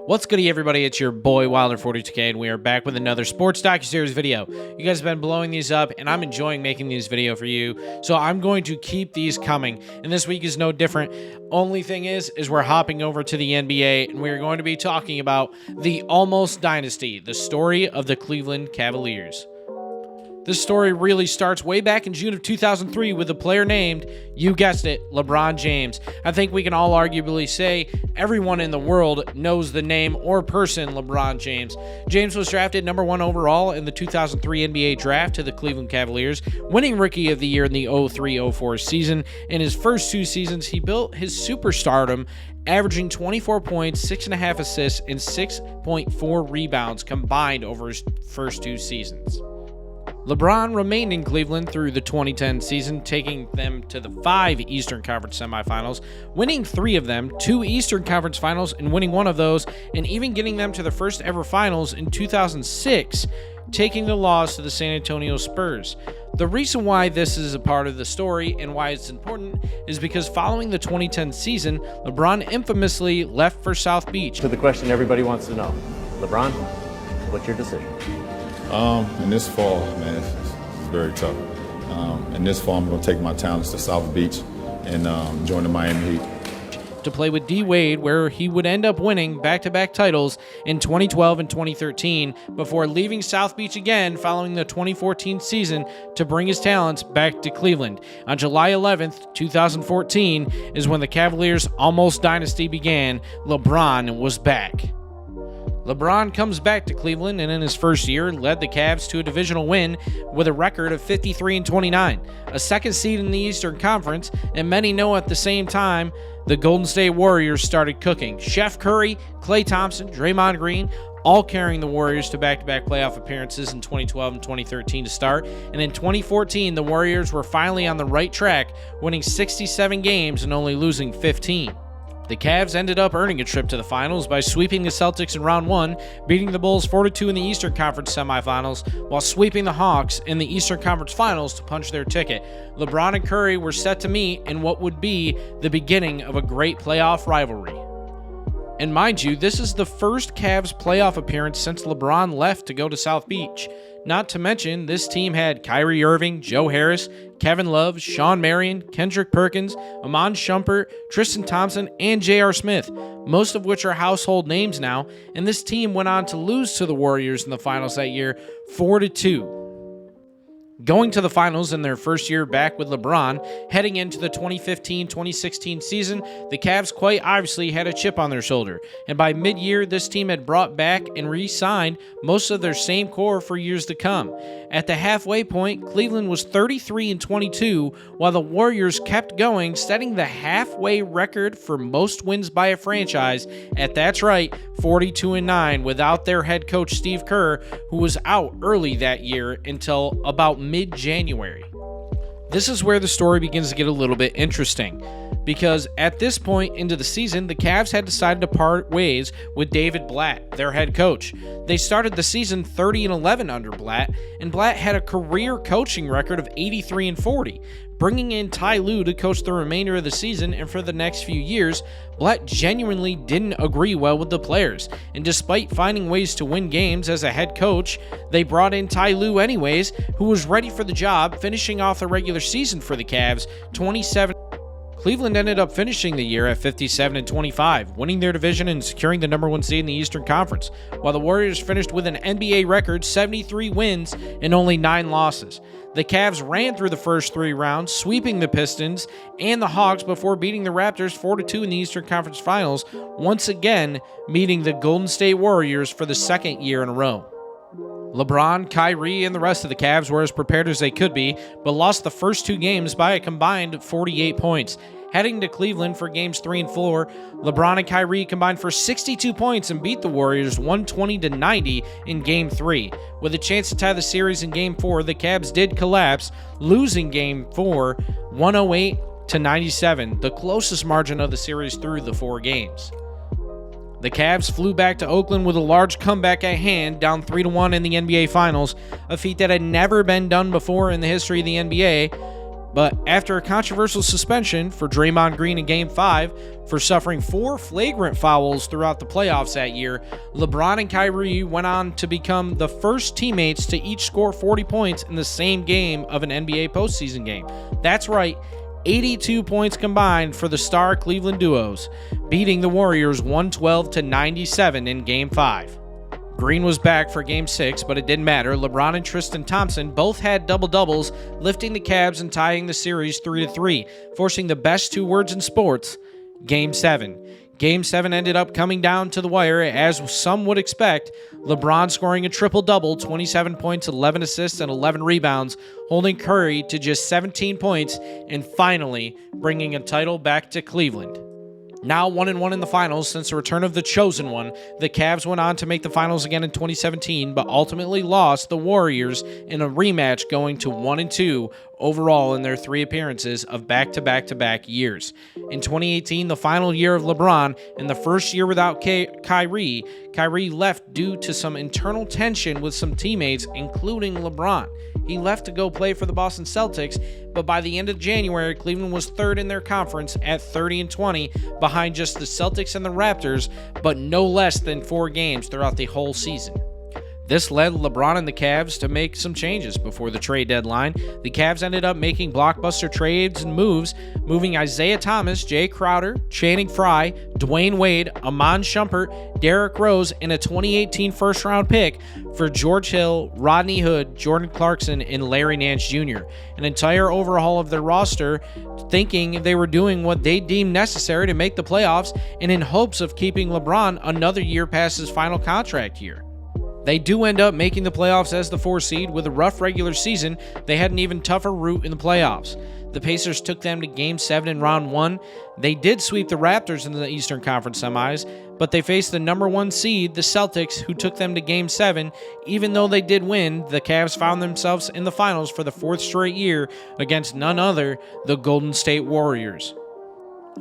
What's goody, everybody? It's your boy Wilder42K, and we are back with another sports docuseries video. You guys have been blowing these up, and I'm enjoying making these videos for you, so I'm going to keep these coming, and this week is no different. Only thing is we're hopping over to the NBA, and we're going to be talking about the Almost Dynasty, the story of the Cleveland Cavaliers. This story really starts way back in June of 2003 with a player named, you guessed it, LeBron James. I think we can all arguably say everyone in the world knows the name or person LeBron James. James was drafted number 1 overall in the 2003 NBA draft to the Cleveland Cavaliers, winning Rookie of the Year in the 03-04 season. In his first 2 seasons, he built his superstardom, averaging 24 points, 6.5 assists, and 6.4 rebounds combined over his first 2 seasons. LeBron remained in Cleveland through the 2010 season, taking them to the 5 Eastern Conference semifinals, winning 3 of them, 2 Eastern Conference finals and winning 1 of those, and even getting them to the first ever finals in 2006, taking the loss to the San Antonio Spurs. The reason why this is a part of the story and why it's important is because following the 2010 season, LeBron infamously left for South Beach. To the question everybody wants to know, LeBron, what's your decision? In this fall, man, it's very tough. In this fall, I'm going to take my talents to South Beach and join the Miami Heat. To play with D. Wade, where he would end up winning back-to-back titles in 2012 and 2013 before leaving South Beach again following the 2014 season to bring his talents back to Cleveland. On July 11th, 2014 is when the Cavaliers' Almost Dynasty began. LeBron was back. LeBron comes back to Cleveland and in his first year led the Cavs to a divisional win with a record of 53-29, a second seed in the Eastern Conference, and many know at the same time the Golden State Warriors started cooking. Chef Curry, Klay Thompson, Draymond Green, all carrying the Warriors to back-to-back playoff appearances in 2012 and 2013 to start, and in 2014 the Warriors were finally on the right track, winning 67 games and only losing 15. The Cavs ended up earning a trip to the finals by sweeping the Celtics in round 1, beating the Bulls 4-2 in the Eastern Conference semifinals, while sweeping the Hawks in the Eastern Conference finals to punch their ticket. LeBron and Curry were set to meet in what would be the beginning of a great playoff rivalry. And mind you, this is the first Cavs playoff appearance since LeBron left to go to South Beach. Not to mention, this team had Kyrie Irving, Joe Harris, Kevin Love, Shawn Marion, Kendrick Perkins, Iman Shumpert, Tristan Thompson, and J.R. Smith, most of which are household names now, and this team went on to lose to the Warriors in the finals that year, 4-2. Going to the finals in their first year back with LeBron, heading into the 2015-2016 season, the Cavs quite obviously had a chip on their shoulder, and by mid-year, this team had brought back and re-signed most of their same core for years to come. At the halfway point, Cleveland was 33-22, while the Warriors kept going, setting the halfway record for most wins by a franchise at, that's right, 42-9, without their head coach Steve Kerr, who was out early that year until about mid-January. This is where the story begins to get a little bit interesting, because at this point into the season, the Cavs had decided to part ways with David Blatt, their head coach. They started the season 30-11 under Blatt, and Blatt had a career coaching record of 83-40. Bringing in Ty Lue to coach the remainder of the season and for the next few years, Blatt genuinely didn't agree well with the players, and despite finding ways to win games as a head coach, they brought in Ty Lue anyways, who was ready for the job, finishing off the regular season for the Cavs 27. Cleveland ended up finishing the year at 57-25, winning their division and securing the number 1 seed in the Eastern Conference, while the Warriors finished with an NBA record 73 wins and only 9 losses. The Cavs ran through the first 3 rounds, sweeping the Pistons and the Hawks before beating the Raptors 4-2 in the Eastern Conference Finals, once again meeting the Golden State Warriors for the second year in a row. LeBron, Kyrie, and the rest of the Cavs were as prepared as they could be, but lost the first 2 games by a combined 48 points. Heading to Cleveland for games 3 and 4, LeBron and Kyrie combined for 62 points and beat the Warriors 120-90 in Game 3. With a chance to tie the series in Game 4, the Cavs did collapse, losing Game 4 108-97, the closest margin of the series through the 4 games. The Cavs flew back to Oakland with a large comeback at hand, down 3-1 in the NBA Finals, a feat that had never been done before in the history of the NBA. But after a controversial suspension for Draymond Green in Game 5 for suffering 4 flagrant fouls throughout the playoffs that year, LeBron and Kyrie went on to become the first teammates to each score 40 points in the same game of an NBA postseason game. That's right, 82 points combined for the star Cleveland duos, beating the Warriors 112-97 in Game 5. Green was back for Game 6, but it didn't matter. LeBron and Tristan Thompson both had double-doubles, lifting the Cavs and tying the series 3-3, forcing the best 2 words in sports, Game 7. Game 7 ended up coming down to the wire, as some would expect, LeBron scoring a triple-double, 27 points, 11 assists, and 11 rebounds, holding Curry to just 17 points, and finally bringing a title back to Cleveland. Now 1-1 in the finals since the return of the Chosen One, the Cavs went on to make the finals again in 2017, but ultimately lost the Warriors in a rematch, going to 1-2 overall in their 3 appearances of back-to-back-to-back years. In 2018, the final year of LeBron and the first year without Kyrie left due to some internal tension with some teammates, including LeBron. He left to go play for the Boston Celtics, but by the end of January, Cleveland was 3rd in their conference at 30-20, behind just the Celtics and the Raptors, but no less than 4 games throughout the whole season. This led LeBron and the Cavs to make some changes before the trade deadline. The Cavs ended up making blockbuster trades and moves, moving Isaiah Thomas, Jay Crowder, Channing Frye, Dwayne Wade, Amon Shumpert, Derrick Rose, and a 2018 first-round pick for George Hill, Rodney Hood, Jordan Clarkson, and Larry Nance Jr. An entire overhaul of their roster, thinking they were doing what they deemed necessary to make the playoffs and in hopes of keeping LeBron another year past his final contract year. They do end up making the playoffs as the 4 seed. With a rough regular season, they had an even tougher route in the playoffs. The Pacers took them to Game 7 in Round 1. They did sweep the Raptors in the Eastern Conference semis, but they faced the number 1 seed, the Celtics, who took them to Game 7. Even though they did win, the Cavs found themselves in the finals for the 4th straight year against none other, the Golden State Warriors.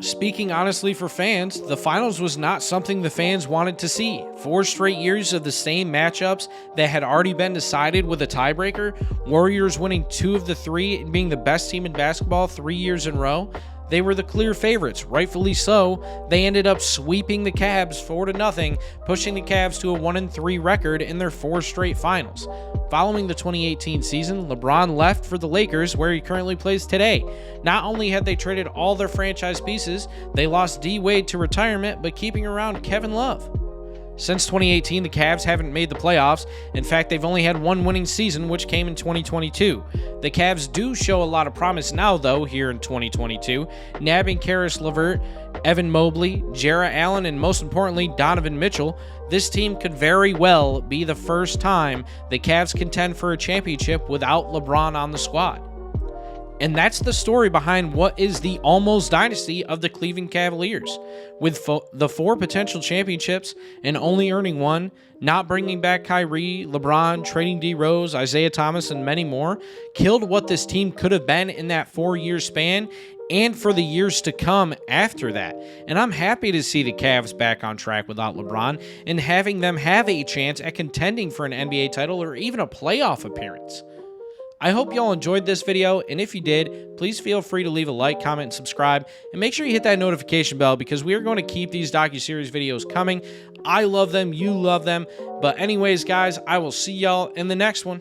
Speaking honestly for fans, the finals was not something the fans wanted to see. 4 straight years of the same matchups that had already been decided with a tiebreaker, Warriors winning 2 of the 3 and being the best team in basketball 3 years in a row. They were the clear favorites, rightfully so. They ended up sweeping the Cavs 4-0, pushing the Cavs to a 1-3 record in their 4 straight finals. Following the 2018 season, LeBron left for the Lakers, where he currently plays today. Not only had they traded all their franchise pieces, they lost D. Wade to retirement, but keeping around Kevin Love. Since 2018, the Cavs haven't made the playoffs. In fact, they've only had 1 winning season, which came in 2022. The Cavs do show a lot of promise now, though, here in 2022, nabbing Karis LeVert, Evan Mobley, Jarrett Allen, and most importantly, Donovan Mitchell. This team could very well be the first time the Cavs contend for a championship without LeBron on the squad. And that's the story behind what is the Almost Dynasty of the Cleveland Cavaliers. With the 4 potential championships and only earning 1, not bringing back Kyrie, LeBron, trading D. Rose, Isaiah Thomas, and many more, killed what this team could have been in that 4-year span and for the years to come after that. And I'm happy to see the Cavs back on track without LeBron and having them have a chance at contending for an NBA title or even a playoff appearance. I hope y'all enjoyed this video, and if you did, please feel free to leave a like, comment, and subscribe, and make sure you hit that notification bell because we are going to keep these docuseries videos coming. I love them, you love them, but anyways, guys, I will see y'all in the next one.